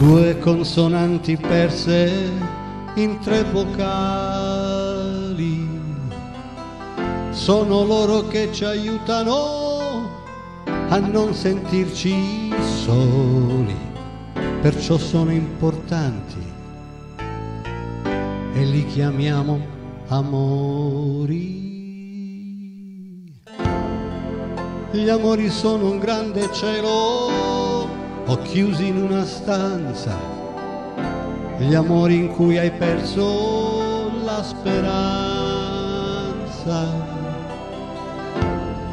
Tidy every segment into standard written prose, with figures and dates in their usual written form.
Due consonanti perse in tre vocali, sono loro che ci aiutano a non sentirci soli, perciò sono importanti e li chiamiamo amori. Gli amori sono un grande cielo, o chiusi in una stanza, gli amori in cui hai perso la speranza,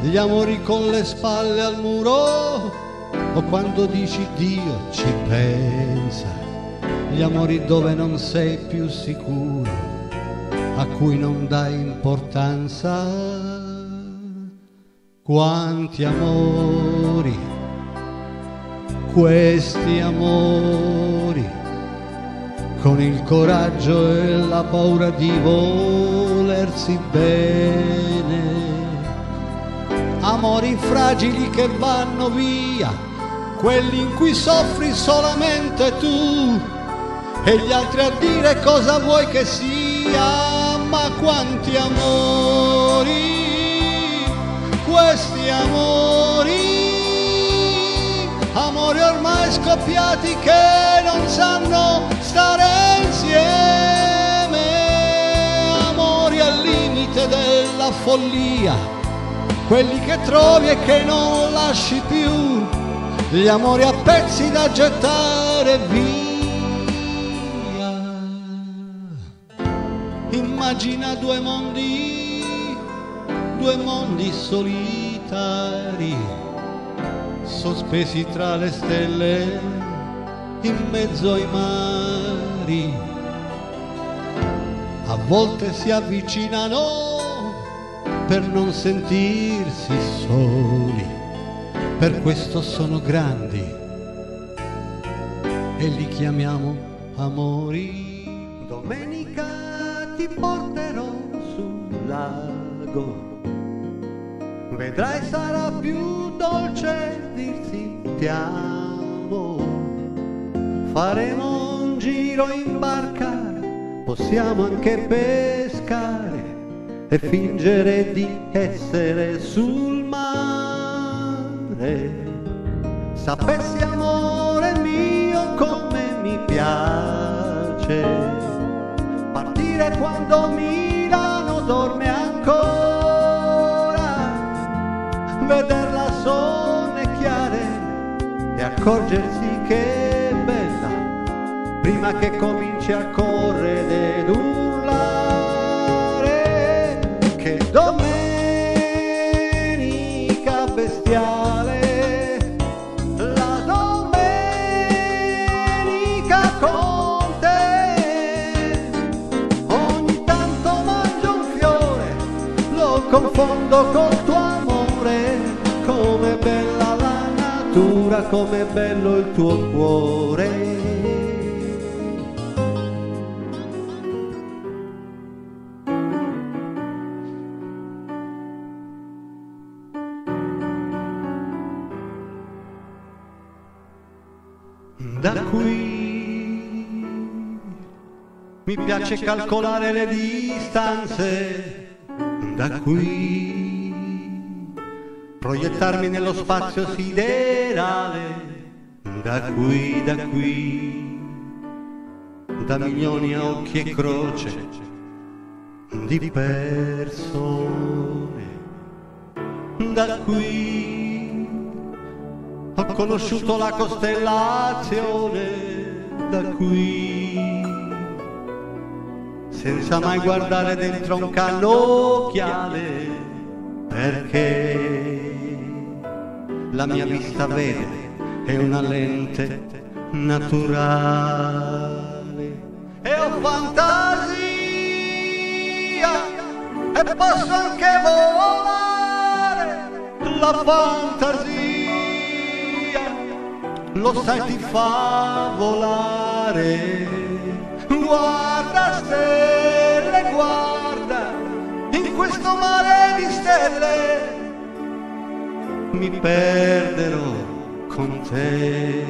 gli amori con le spalle al muro, o quando dici Dio ci pensa, gli amori dove non sei più sicuro, a cui non dai importanza. Quanti amori, questi amori, con il coraggio e la paura di volersi bene, amori fragili che vanno via, quelli in cui soffri solamente tu e gli altri a dire cosa vuoi che sia. Ma quanti amori, questi amori, amori ormai scoppiati che non sanno stare insieme, amori al limite della follia, quelli che trovi e che non lasci più, gli amori a pezzi da gettare via. Immagina due mondi solitari, sospesi tra le stelle, in mezzo ai mari. A volte si avvicinano per non sentirsi soli, per questo sono grandi e li chiamiamo amori. Domenica ti porterò sul lago, vedrai sarà più dolce dirsi ti amo. Faremo un giro in barca, possiamo anche pescare e fingere di essere sul mare. Sapessi amore mio come mi piace partire quando Milano dorme ancora, vederla sonnecchiare e accorgersi che è bella prima che cominci a correre ed urlare. Che domenica bestiale, la domenica con te. Ogni tanto mangio un fiore, lo confondo col tuo amore. Com'è bella la natura, com'è bello il tuo cuore. Da qui mi piace calcolare le distanze, da qui proiettarmi nello spazio siderale, da qui, da milioni a occhi e croce di persone, da qui ho conosciuto la costellazione, da qui senza mai guardare dentro un cannocchiale, perché la mia vista vede, è una lente naturale e ho fantasia e posso anche volare. La fantasia, lo sai, ti fa volare. Guarda stelle, guarda, in questo mare di stelle mi perderò con te.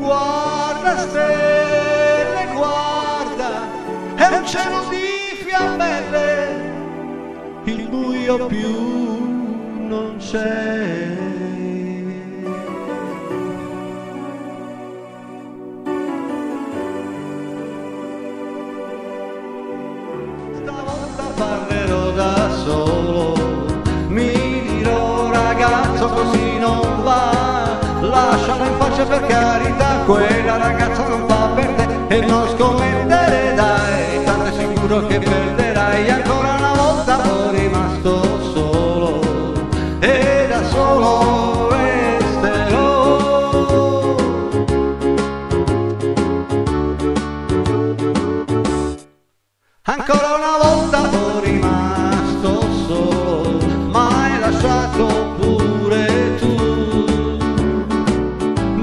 Guarda stelle, guarda, è un cielo di fiammelle, il buio più non c'è. Stavolta parlerò da solo, mi dirò ragazzo così non va, lasciala in pace per carità, quella ragazza non fa per te e non scommettere dai, tanto è sicuro che perderai. Ancora una volta sono rimasto solo e da solo resterò. Ancora una volta sono rimasto solo, ma hai lasciato pure tu.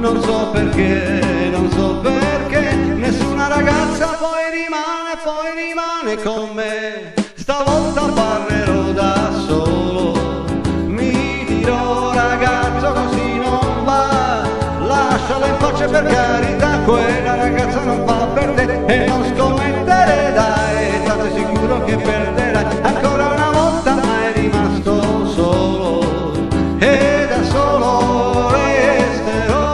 Non so perché, nessuna ragazza poi rimane con me. Stavolta parlerò da solo, mi dirò ragazzo così non va, lasciala in pace per carità, quella ragazza non fa per te e non scommettere dai, tanto è sicuro che perderai. Ancora una volta mai rimasto solo e da solo resterò.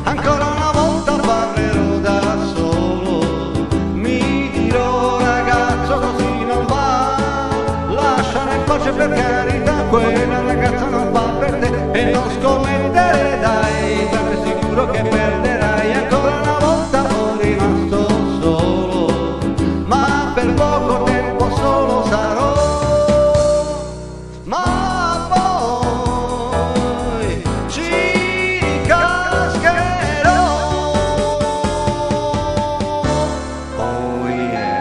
Ancora una volta parlerò da solo, mi dirò ragazzo così non va, lasciala in pace per carità, quella ragazza non fa per te e non scommettere dai, tanto è sicuro che perderai. Ancora una volta sono rimasto solo, ma per poco tempo solo sarò, ma poi ci ricascherò. Oh yeah.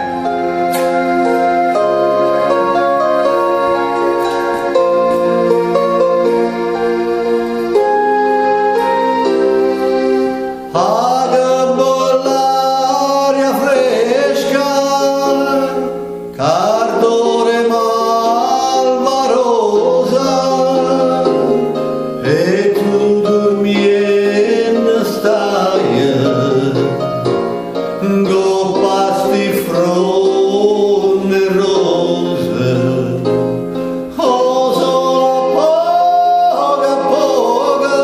Agabbo l'aria fresca, cardore malvarosa, e tu dormien stai, goppasti fronde rose, sola poca,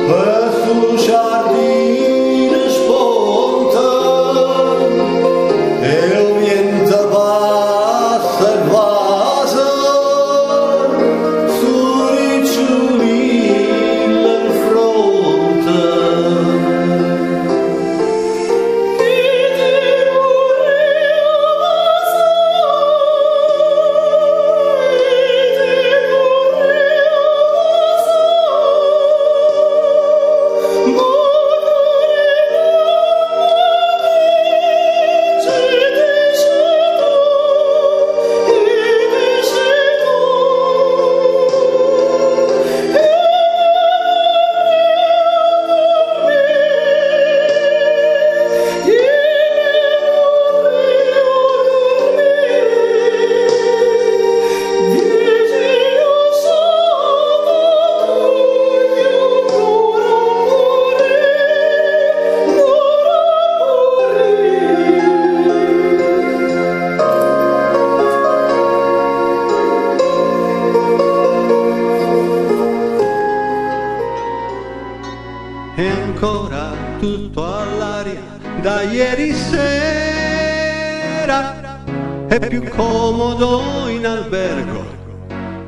per sul giardino sponta, e il vento passa e vasa, su ricciolina in fronte. È ancora tutto all'aria da ieri sera, è più comodo in albergo,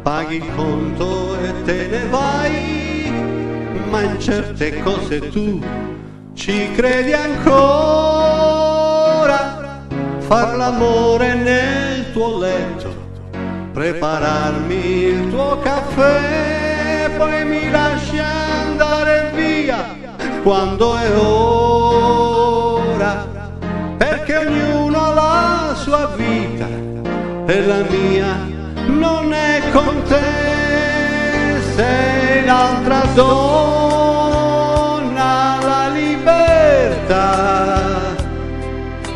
paghi il conto e te ne vai, ma in certe cose tu ci credi ancora, far l'amore nel tuo letto, prepararmi il tuo caffè, poi mi lascia quando è ora, perché ognuno ha la sua vita e la mia non è con te. Sei l'altra donna, la libertà,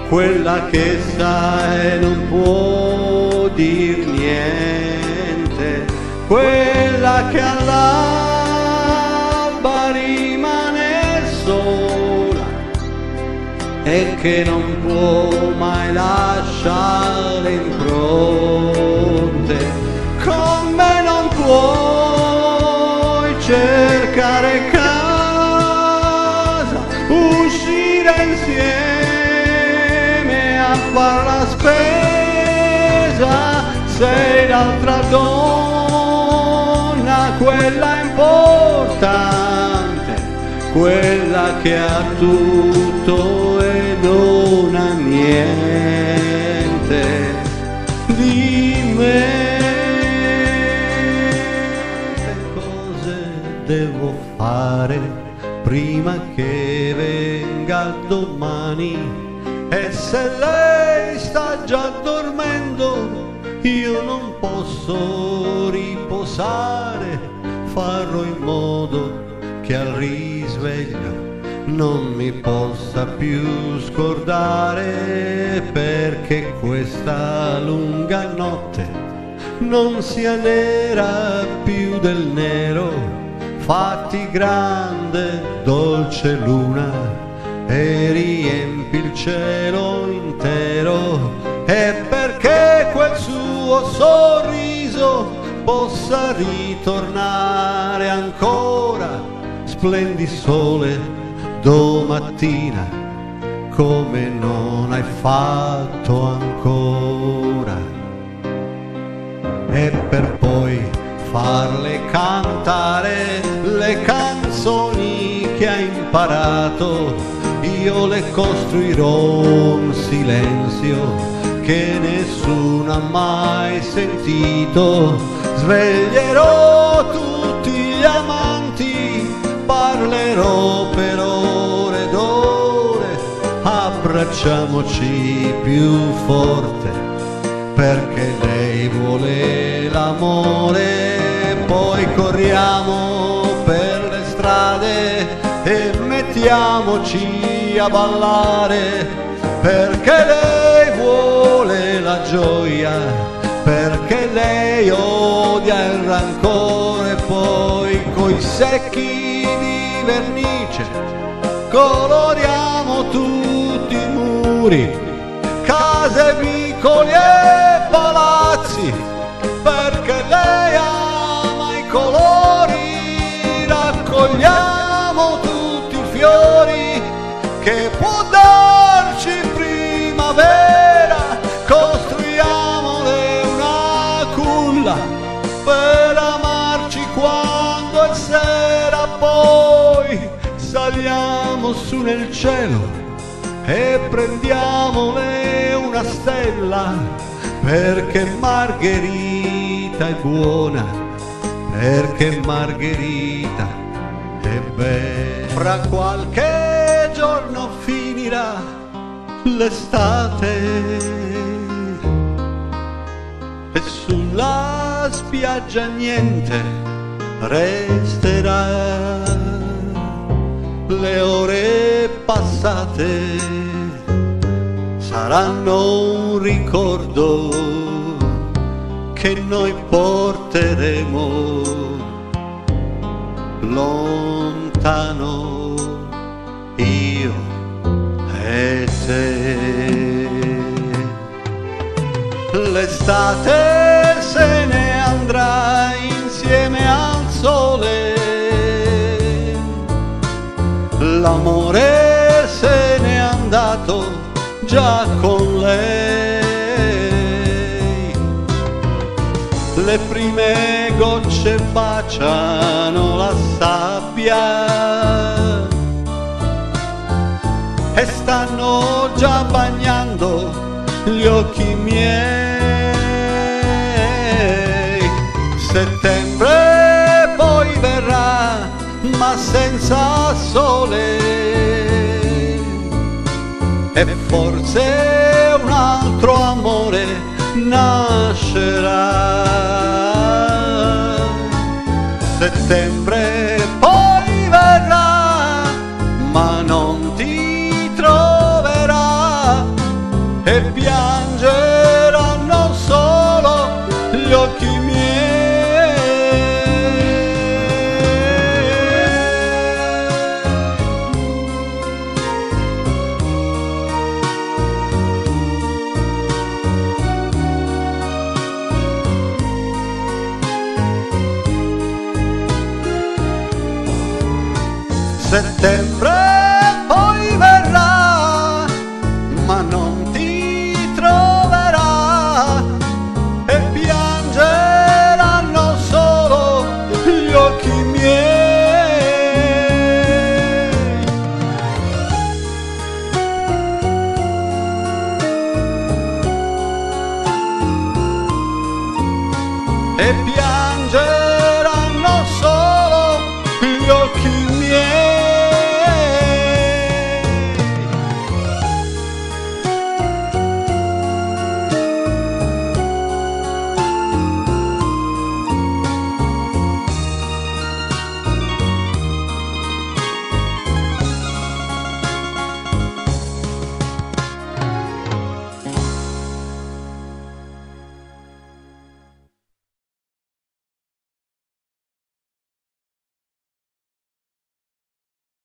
quella che sa e non può dir niente, quella che all'alba rimane sola e che non può mai lasciare impronte. Con me non puoi cercare casa, uscire insieme a far la spesa. Sei l'altra donna, quella importante, quella che ha tutto e non ha niente di me. Che cose devo fare prima che venga domani? E se lei sta già dormendo, io non posso riposare. Farò in modo che al risveglio non mi possa più scordare, perché questa lunga notte non sia nera più del nero. Fatti grande, dolce luna, e riempi il cielo intero, e perché quel suo sorriso possa ritornare ancora. Splendi sole domattina come non hai fatto ancora, e per poi farle cantare le canzoni che ha imparato. Io le costruirò un silenzio che nessuno ha mai sentito. Sveglierò tutti gli amanti, parlerò per ore ed ore. Abbracciamoci più forte, perché lei vuole l'amore. Poi corriamo per le strade e mettiamoci a ballare, perché lei vuole la gioia, perché lei odia il rancore. Poi coi secchi di vernice coloriamo tutti i muri, case, vicoli e palazzi, perché lei ama i colori. Raccogliamo tutti i fiori che può darci primavera, costruiamole una culla per amarci quando è sera. Poi saliamo su nel cielo e prendiamole una stella, perché Margherita è buona, perché Margherita è bella. Fra qualche giorno finirà l'estate e sulla spiaggia niente resterà. Le ore passate saranno un ricordo che noi porteremo lontano, io e te. L'estate se ne andrà insieme al sole, l'amore se n'è andato già con lei. Le prime gocce baciano la sabbia e stanno già bagnando gli occhi miei. Settembre poi verrà, ma ma senza sole, e forse un altro amore nascerà. Settembre poi verrà, ma non ti troverà, e piangeranno solo gli occhi miei. Settembre poi verrà, ma non ti troverà, e piangeranno solo gli occhi miei. E